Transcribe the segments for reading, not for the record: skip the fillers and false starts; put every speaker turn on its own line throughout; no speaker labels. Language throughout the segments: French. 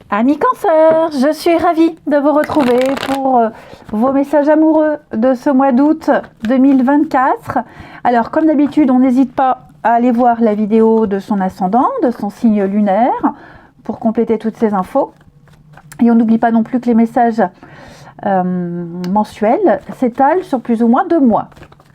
Amis Cancer, je suis ravie de vous retrouver pour vos messages amoureux de ce mois d'août 2024. Alors comme d'habitude, on n'hésite pas à aller voir la vidéo de son ascendant, de son signe lunaire, pour compléter toutes ces infos. Et on n'oublie pas non plus que les messages mensuels s'étalent sur plus ou moins 2 mois.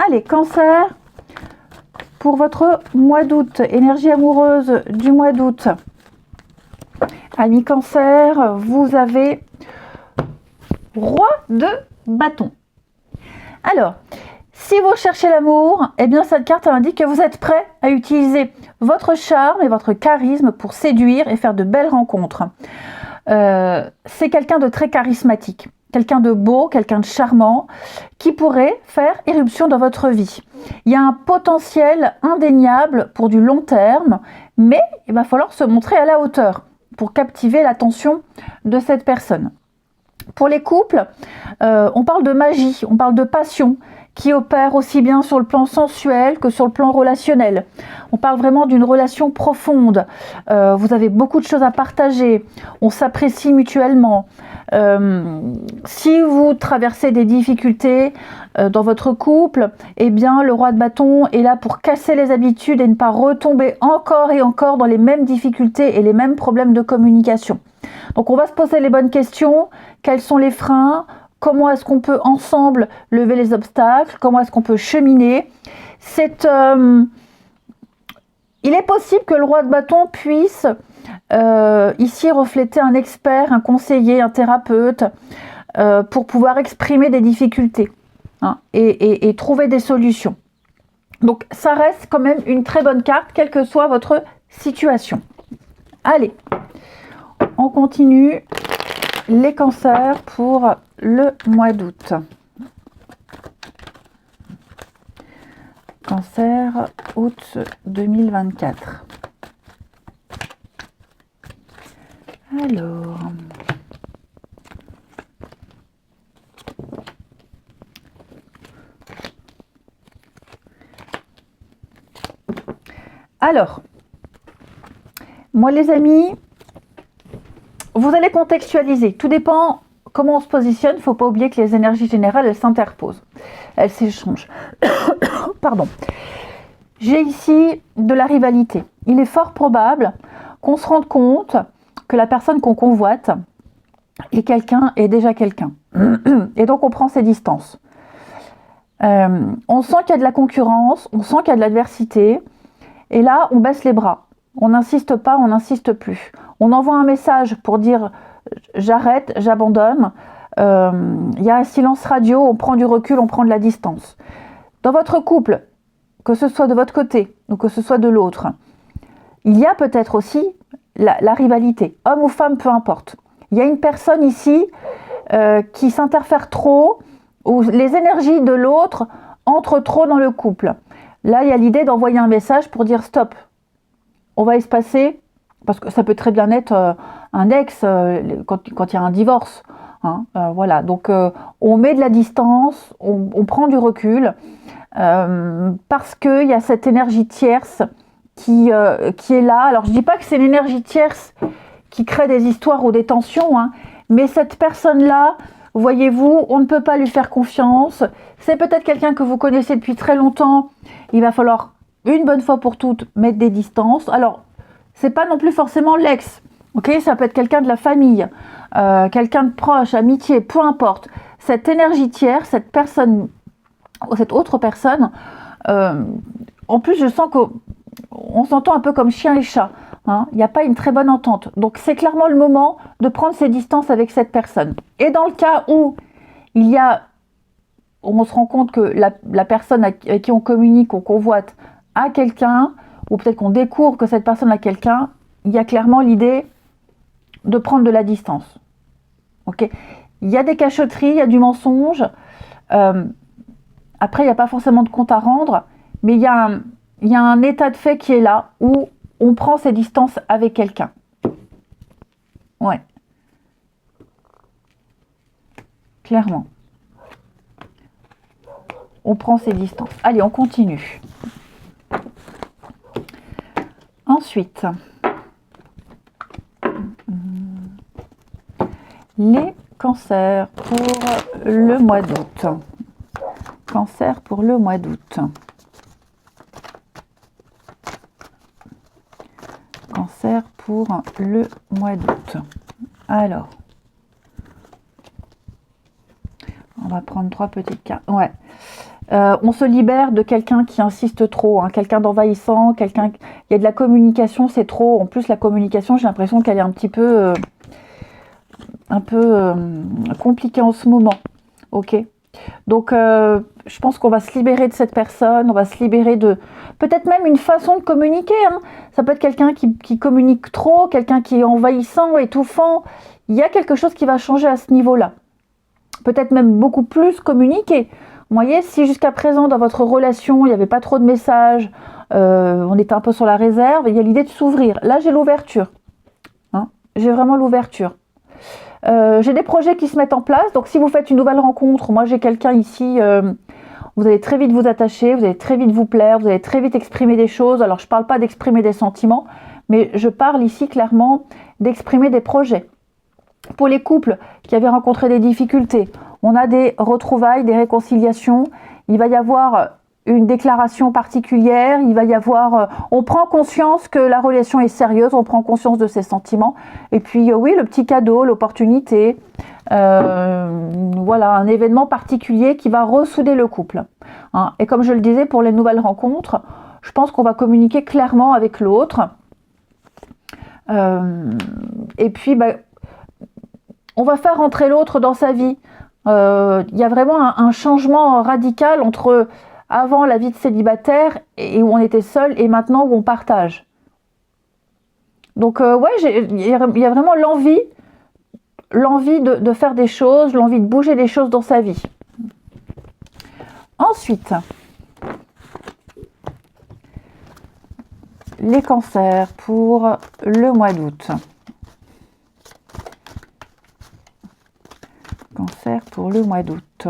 Allez, Cancer, pour votre mois d'août, énergie amoureuse du mois d'août. Amis Cancer, vous avez roi de bâton. Alors, si vous cherchez l'amour, eh bien cette carte indique que vous êtes prêt à utiliser votre charme et votre charisme pour séduire et faire de belles rencontres. C'est quelqu'un de très charismatique, quelqu'un de beau, quelqu'un de charmant, qui pourrait faire irruption dans votre vie. Il y a un potentiel indéniable pour du long terme, mais il va falloir se montrer à la hauteur pour captiver l'attention de cette personne. Pour les couples, on parle de magie, on parle de passion qui opère aussi bien sur le plan sensuel que sur le plan relationnel. On parle vraiment d'une relation profonde. Vous avez beaucoup de choses à partager, on s'apprécie mutuellement. Si vous traversez des difficultés dans votre couple, eh bien le roi de bâton est là pour casser les habitudes et ne pas retomber encore et encore dans les mêmes difficultés et les mêmes problèmes de communication. Donc on va se poser les bonnes questions. Quels sont les freins? Comment est-ce qu'on peut ensemble lever les obstacles? Comment est-ce qu'on peut cheminer? Il est possible que le roi de bâton puisse ici refléter un expert, un conseiller, un thérapeute pour pouvoir exprimer des difficultés et trouver des solutions. Donc ça reste quand même une très bonne carte, quelle que soit votre situation. Allez, on continue les cancers pour le mois d'août. Cancer, août 2024. Alors, moi les amis, vous allez contextualiser. Tout dépend comment on se positionne. Il ne faut pas oublier que les énergies générales, elles s'interposent. Elles s'échangent. Pardon. J'ai ici de la rivalité. Il est fort probable qu'on se rende compte que la personne qu'on convoite est déjà quelqu'un. Et donc on prend ses distances. On sent qu'il y a de la concurrence, on sent qu'il y a de l'adversité. Et là, on baisse les bras. On n'insiste pas, on n'insiste plus. On envoie un message pour dire j'arrête, j'abandonne. Il y a un silence radio, on prend du recul, on prend de la distance. Dans votre couple, que ce soit de votre côté ou que ce soit de l'autre, il y a peut-être aussi la rivalité, homme ou femme, peu importe. Il y a une personne ici qui s'interfère trop, ou les énergies de l'autre entrent trop dans le couple. Là, il y a l'idée d'envoyer un message pour dire stop. On va espacer, parce que ça peut très bien être un ex quand il y a un divorce. Voilà, donc on met de la distance, on prend du recul, parce qu'il y a cette énergie tierce qui est là. Alors je ne dis pas que c'est l'énergie tierce qui crée des histoires ou des tensions, mais cette personne-là, voyez-vous, on ne peut pas lui faire confiance. C'est peut-être quelqu'un que vous connaissez depuis très longtemps. Il va falloir une bonne fois pour toutes mettre des distances. Alors, c'est pas non plus forcément l'ex. Ok, ça peut être quelqu'un de la famille, quelqu'un de proche, amitié, peu importe. Cette énergie tierce, cette personne, cette autre personne, en plus je sens qu'on s'entend un peu comme chien et chat. Il n'y a pas une très bonne entente. Donc c'est clairement le moment de prendre ses distances avec cette personne. Et dans le cas où on se rend compte que la personne avec qui on communique, on convoite, a quelqu'un, ou peut-être qu'on découvre que cette personne a quelqu'un, il y a clairement l'idée de prendre de la distance. Okay, il y a des cachotteries, il y a du mensonge. Après, il n'y a pas forcément de compte à rendre, mais il y a un état de fait qui est là, où on prend ses distances avec quelqu'un. Ouais. Clairement. On prend ses distances. Allez, on continue. Ensuite, Les cancers pour le mois d'août. Cancer pour le mois d'août. Cancer pour le mois d'août. Alors, on va prendre 3 petites cartes. Ouais. On se libère de quelqu'un qui insiste trop, hein, quelqu'un d'envahissant, quelqu'un... Il y a de la communication, c'est trop. En plus, la communication, j'ai l'impression qu'elle est un petit peu... compliquée en ce moment. Ok. Donc, je pense qu'on va se libérer de cette personne, on va se libérer de... Peut-être même une façon de communiquer. Hein. Ça peut être quelqu'un qui communique trop, quelqu'un qui est envahissant, étouffant. Il y a quelque chose qui va changer à ce niveau-là. Peut-être même beaucoup plus communiquer. Vous voyez, si jusqu'à présent, dans votre relation, il n'y avait pas trop de messages, on était un peu sur la réserve, il y a l'idée de s'ouvrir. Là, j'ai l'ouverture. Hein, j'ai vraiment l'ouverture. J'ai des projets qui se mettent en place. Donc, si vous faites une nouvelle rencontre, moi, j'ai quelqu'un ici, vous allez très vite vous attacher, vous allez très vite vous plaire, vous allez très vite exprimer des choses. Alors, je ne parle pas d'exprimer des sentiments, mais je parle ici clairement d'exprimer des projets. Pour les couples qui avaient rencontré des difficultés, on a des retrouvailles, des réconciliations. Il va y avoir une déclaration particulière, il va y avoir... on prend conscience que la relation est sérieuse, on prend conscience de ses sentiments. Et puis oui, le petit cadeau, l'opportunité, voilà, un événement particulier qui va ressouder le couple. Hein. Et comme je le disais, pour les nouvelles rencontres, je pense qu'on va communiquer clairement avec l'autre. Et puis, on va faire rentrer l'autre dans sa vie. Il y a vraiment un changement radical entre avant la vie de célibataire et où on était seul et maintenant où on partage. Donc ouais, il y a vraiment l'envie de faire des choses, l'envie de bouger des choses dans sa vie. Ensuite, les cancers pour le mois d'août. Cancer pour le mois d'août.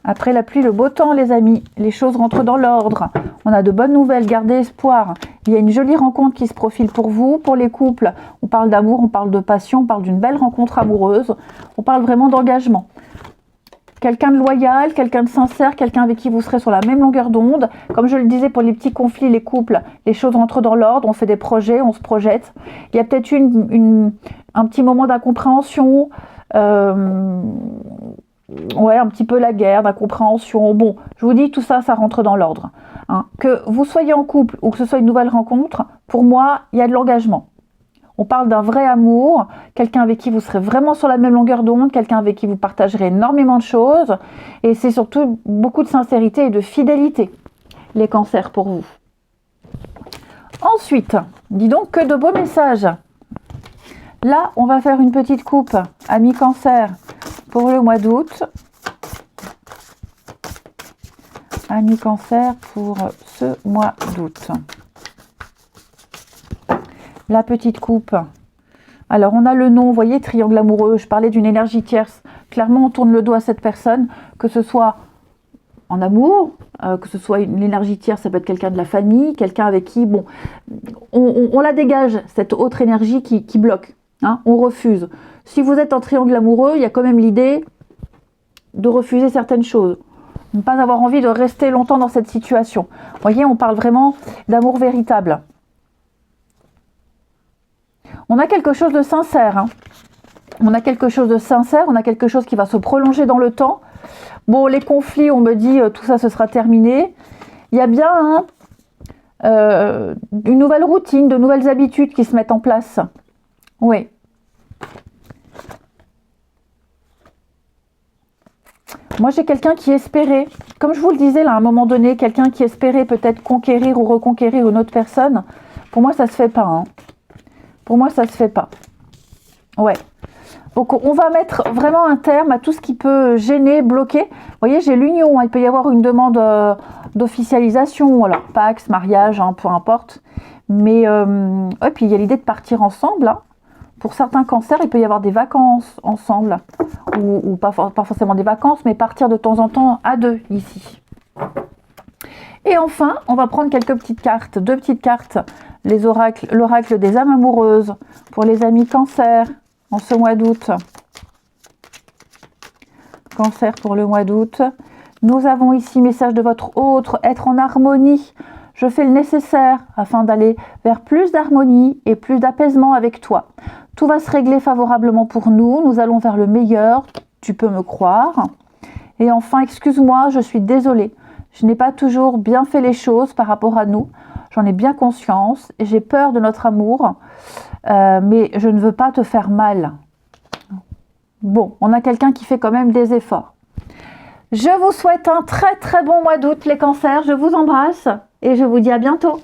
Après la pluie, le beau temps, les amis. Les choses rentrent dans l'ordre. On a de bonnes nouvelles, gardez espoir. Il y a une jolie rencontre qui se profile pour vous, pour les couples. On parle d'amour, on parle de passion, on parle d'une belle rencontre amoureuse. On parle vraiment d'engagement. Quelqu'un de loyal, quelqu'un de sincère, quelqu'un avec qui vous serez sur la même longueur d'onde. Comme je le disais, pour les petits conflits, les couples, les choses rentrent dans l'ordre, on fait des projets, on se projette. Il y a peut-être un petit moment d'incompréhension, ouais, un petit peu la guerre, d'incompréhension. Bon, je vous dis, tout ça, ça rentre dans l'ordre. Hein. Que vous soyez en couple ou que ce soit une nouvelle rencontre, pour moi, il y a de l'engagement. On parle d'un vrai amour, quelqu'un avec qui vous serez vraiment sur la même longueur d'onde, quelqu'un avec qui vous partagerez énormément de choses. Et c'est surtout beaucoup de sincérité et de fidélité, les cancers pour vous. Ensuite, dis donc que de beaux messages. Là, on va faire une petite coupe, amis cancer, pour le mois d'août. Amis cancer pour ce mois d'août. La petite coupe. Alors, on a le nom, vous voyez, triangle amoureux. Je parlais d'une énergie tierce. Clairement, on tourne le dos à cette personne, que ce soit en amour, que ce soit une énergie tierce, ça peut être quelqu'un de la famille, quelqu'un avec qui, bon, on la dégage, cette autre énergie qui bloque. Hein, on refuse. Si vous êtes en triangle amoureux, il y a quand même l'idée de refuser certaines choses. Ne pas avoir envie de rester longtemps dans cette situation. Vous voyez, on parle vraiment d'amour véritable. On a quelque chose de sincère. Hein. On a quelque chose de sincère, on a quelque chose qui va se prolonger dans le temps. Bon, les conflits, on me dit, tout ça, ce sera terminé. Il y a bien une nouvelle routine, de nouvelles habitudes qui se mettent en place. Oui. Moi, j'ai quelqu'un qui espérait, comme je vous le disais là, à un moment donné, quelqu'un qui espérait peut-être conquérir ou reconquérir une autre personne. Pour moi, ça se fait pas. Hein. Pour moi, ça se fait pas. Ouais. Donc, on va mettre vraiment un terme à tout ce qui peut gêner, bloquer. Vous voyez, j'ai l'union. Hein. Il peut y avoir une demande d'officialisation, alors Pax, mariage, hein, peu importe. Mais, et puis il y a l'idée de partir ensemble. Hein. Pour certains cancers, il peut y avoir des vacances ensemble. Ou pas forcément des vacances, mais partir de temps en temps à deux ici. Et enfin, on va prendre quelques petites cartes, deux petites cartes, les oracles, l'oracle des âmes amoureuses pour les amis Cancer en ce mois d'août. Cancer pour le mois d'août. Nous avons ici, message de votre autre, être en harmonie. Je fais le nécessaire afin d'aller vers plus d'harmonie et plus d'apaisement avec toi. Tout va se régler favorablement pour nous. Nous allons vers le meilleur. Tu peux me croire. Et enfin, excuse-moi, je suis désolée. Je n'ai pas toujours bien fait les choses par rapport à nous. J'en ai bien conscience. J'ai peur de notre amour. Mais je ne veux pas te faire mal. Bon, on a quelqu'un qui fait quand même des efforts. Je vous souhaite un très très bon mois d'août les cancers. Je vous embrasse et je vous dis à bientôt.